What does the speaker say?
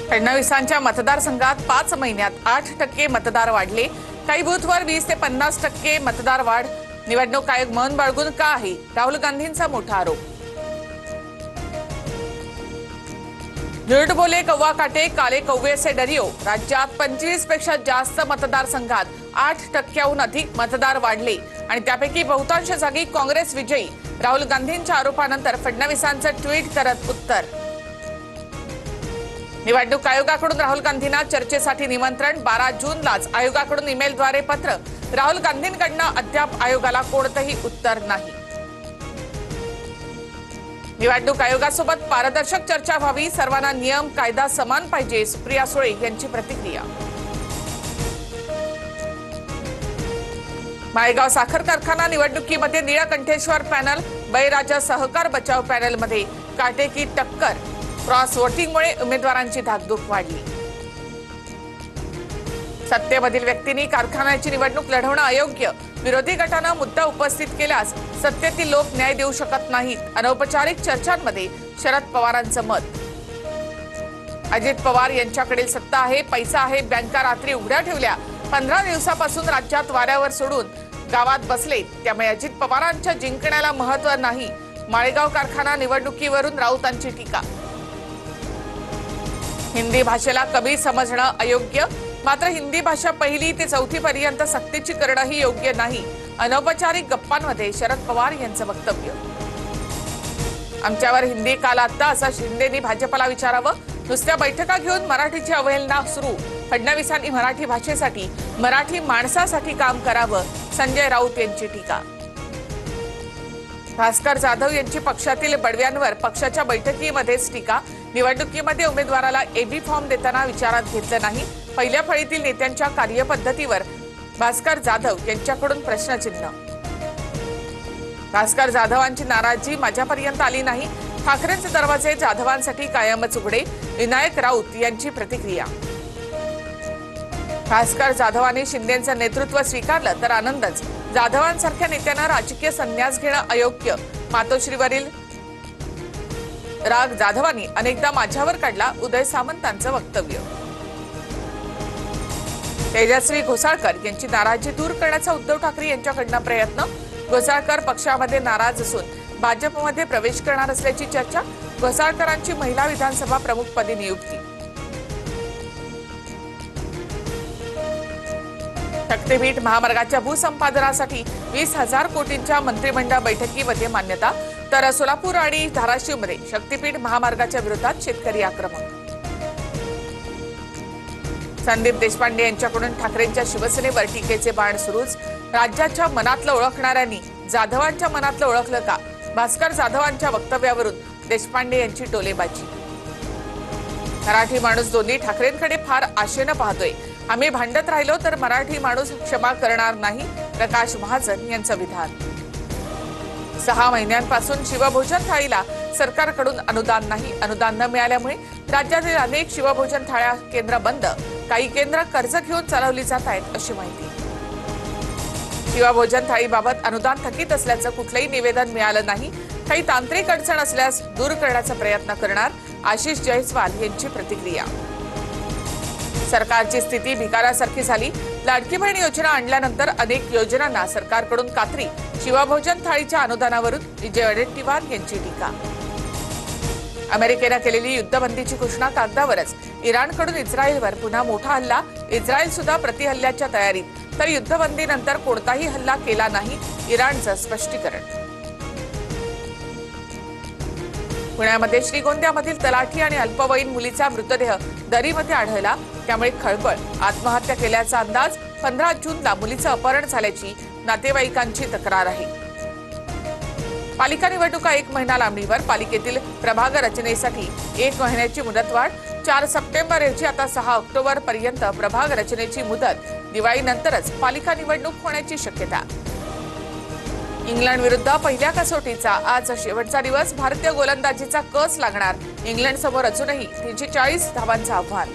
फडणवीसांच्या मतदारसंघात 5 महिन्यात 8% मतदार वाढले। काही बूथवर 20 ते 50% मतदार वाढ। निवडणूक आयोग मौन बाळगून का आहे? राहुल गांधींचा मोठा आरोप। झूठ बोले कौवा काटे, काले कौवे से डरियो। राज्यात 25 पेक्षा जास्त मतदारसंघात 8%हून अधिक मतदार वाढले आणि त्यापैकी बहुतांश जागी काँग्रेस विजयी। राहुल गांधींच्या आरोपानंतर फडणवीसांचं ट्विट करत उत्तर। निवडणूक आयोगाकडून राहुल गांधींना चर्चेसाठी निमंत्रण। 12 जूनलाच आयोगाकडून ईमेलद्वारे पत्र। राहुल गांधींकडून अद्याप आयोगाला कोणतेही उत्तर नाही। निवडणूक आयोगासोबत पारदर्शक चर्चा व्हावी, सर्वांना नियम कायदा समान पाहिजे, सुप्रिया सुळे यांची प्रतिक्रिया। माळेगाव साखर कारखाना निवडणुकीमध्ये निळकंठेश्वर पॅनल, बळीराजा सहकार बचाव पॅनलमध्ये काटेकी टक्कर। क्रॉस वोटिंगमुळे उमेदवारांची धाकधूक वाढली। सत्तेमधील व्यक्तींनी कारखान्याची निवडणूक लढवणं अयोग्य। विरोधी गटानं मुद्दा उपस्थित केल्यास सत्तेतील लोक न्याय देऊ शकत नाहीत। अनौपचारिक चर्चांमध्ये शरद पवारांचं मत। अजित पवार यांच्याकडील सत्ता आहे, पैसा आहे, बँका रात्री उघड्या ठेवल्या। 15 दिवसापासून राज्यात वाऱ्यावर सोडून गावात बसले, त्यामुळे अजित पवारांच्या जिंकण्याला महत्त्व नाही। माळेगाव कारखाना निवडणुकीवरून राऊतांची टीका। हिंदी भाषेला कमी समजणं अयोग्य, मात्र हिंदी भाषा 1ली ते 4थी पर्यंत सक्तीची करणंही योग्य नाही। अनौपचारिक गप्पांमध्ये शरद पवार यांचं वक्तव्य। आमच्यावर हिंदी का लादता असं शिंदेनी भाजपला विचारावं। नुसत्या बैठका घेऊन मराठीची अवहेलना सुरू। फडणवीसांनी मराठी भाषेसाठी, मराठी माणसासाठी काम करावं, संजय राऊत यांची टीका। भास्कर जाधव यांची पक्षातील बडव्यांवर पक्षाच्या बैठकीमध्येच टीका। निवडणुकीमध्ये उमेदवाराला एबी फॉर्म देताना विचारात घेतलं नाही। पहिल्या फळीतील नेत्यांच्या कार्यपद्धतीवर भास्कर जाधव यांच्याकडून प्रश्नचिन्ह। भास्कर जाधवांची नाराजी माझ्यापर्यंत आली नाही। ठाकरेंचे दरवाजे जाधवांसाठी कायमच उघडे, विनायक राऊत यांची प्रतिक्रिया। भास्कर जाधवांनी शिंदेंचं नेतृत्व स्वीकारलं तर आनंदच। जाधवांसारख्या नेत्यांना राजकीय संन्यास घेणं अयोग्य। मातोश्रीवरील राग जाधवांनी अनेकदा माझ्यावर काढला, उदय सामंतांचं वक्तव्य। तेजस्वी घोसाळकर यांची नाराजी दूर करण्याचा उद्धव ठाकरे यांच्याकडून प्रयत्न। घोसाळकर पक्षामध्ये नाराज असून भाजपमध्ये प्रवेश करणार असल्याची चर्चा। घोसाळकरांची महिला विधानसभा प्रमुखपदी नियुक्ती। शक्तीपीठ महामार्गाच्या भूसंपादनासाठी 20,000 कोटींच्या मंत्रिमंडळ बैठकीमध्ये मान्यता, तर सोलापूर आणि धाराशिवमध्ये शक्तीपीठ महामार्गाच्या विरोधात शेतकरी आक्रमक। संदीप देशपांडे यांच्याकडून ठाकरेंच्या शिवसेनेवर टीकेचे बाण सुरूच। राज्याच्या मनातलं ओळखणाऱ्यांनी जाधवांच्या मनातलं ओळखलं का? भास्कर जाधवांच्या वक्तव्यावरून देशपांडे यांची टोलेबाजी। मराठी माणूस दोन्ही ठाकरेंकडे फार आशेनं पाहतोय। आम्ही भांडत राहिलो तर मराठी माणूस क्षमा करणार नाही, प्रकाश महाजन यांचं विधान। 6 महिन्यांपासून शिवभोजन थाळीला सरकारकडून अनुदान नाही। अनुदान न मिळाल्यामुळे राज्यातील अनेक शिवभोजन थाळ्या केंद्र बंद। काही केंद्र कर्ज घेऊन चालवली जात आहेत अशी माहिती। शिवभोजन थाळीबाबत अनुदान थकीत असल्याचं कुठलंही निवेदन मिळालं नाही। काही तांत्रिक अडचण असल्यास दूर करण्याचा प्रयत्न करणार, आशिष जयस्वाल यांची प्रतिक्रिया। सरकारची स्थिती भिकाऱ्यासारखी झाली। लाडकी बहीण योजना आणल्यानंतर अनेक योजनांना सरकारकडून कात्री। शिवभोजन थाळीच्या अनुदानावरून विजय वडेट्टीवार यांची टीका। अमेरिकेनं केलेली युद्धबंदीची घोषणा कागदावरच। इराणकडून इस्रायलवर पुन्हा मोठा हल्ला। इस्रायल सुद्धा प्रतिहल्ल्याच्या तयारीत, तर युद्धबंदीनंतर कोणताही हल्ला केला नाही, इराणचं स्पष्टीकरण। पुण्यामध्ये श्रीगोंद्यामधील तलाठी आणि अल्पवयीन मुलीचा मृतदेह दरीमध्ये आढळला, त्यामुळे खळबळ। आत्महत्या केल्याचा अंदाज। 15 जूनला मुलीचं अपहरण झाल्याची नातेवाईकांची तक्रार आहे। पालिका निवडणुका 1 महिना लांबणीवर। पालिकेतील प्रभाग रचनेसाठी 1 महिन्याची मुदतवाढ। 4 सप्टेंबर ऐवजी आता 6 ऑक्टोबर पर्यंत प्रभाग रचनेची मुदत। दिवाळीनंतरच पालिका निवडणूक होण्याची शक्यता। इंग्लंड विरुद्ध पहिल्या कसोटीचा आज शेवटचा दिवस। भारतीय गोलंदाजीचा कस लागणार। इंग्लंड समोर अजूनही 340 धावांचं आव्हान।